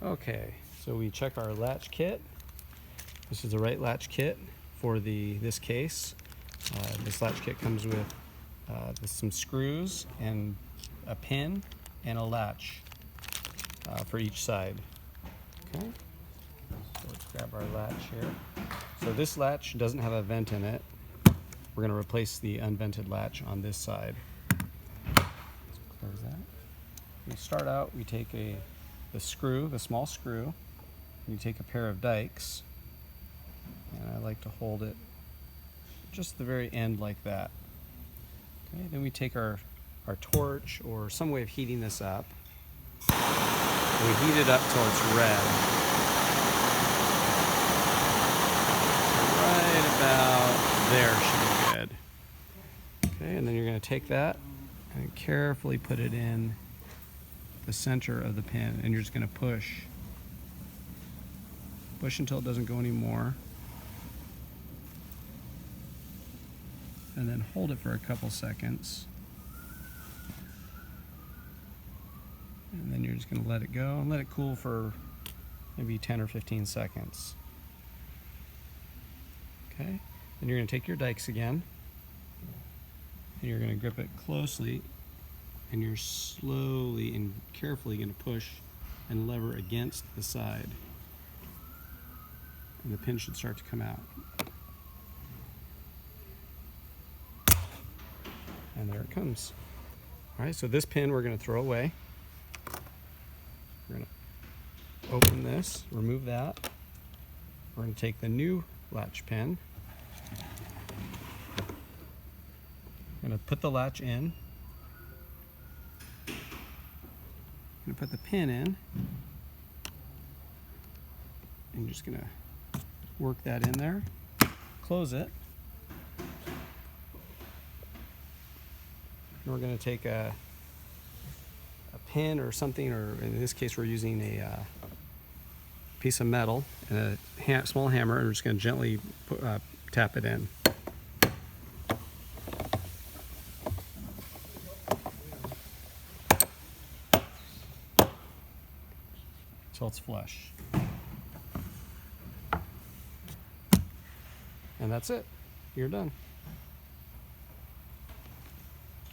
Okay, so we check our latch kit. This is the right latch kit for this case. This latch kit comes with some screws and a pin and a latch for each side. Okay, so let's grab our latch here. So this latch doesn't have a vent in it. We're going to replace the unvented latch on this side. Let's close that. We start out, we take the small screw, and you take a pair of dikes, and I like to hold it just the very end like that. Okay, then we take our torch or some way of heating this up. And we heat it up till it's red. Right about there should be good. Okay, and then you're going to take that and carefully put it in the center of the pin, and you're just going to push until it doesn't go anymore, and then hold it for a couple seconds, and then you're just going to let it go and let it cool for maybe 10 or 15 seconds. Okay, then you're going to take your dikes again and you're going to grip it closely, and you're slowly and carefully going to push and lever against the side, and the pin should start to come out. And there it comes. All right, so this pin we're going to throw away. We're going to open this, remove that. We're going to take the new latch pin. I'm going to put the latch in. I'm going to put the pin in, and you're just going to work that in there, close it, and we're going to take a pin or something, or in this case we're using a piece of metal and a small hammer, and we're just going to gently tap it in. Until it's flush. And that's it. You're done.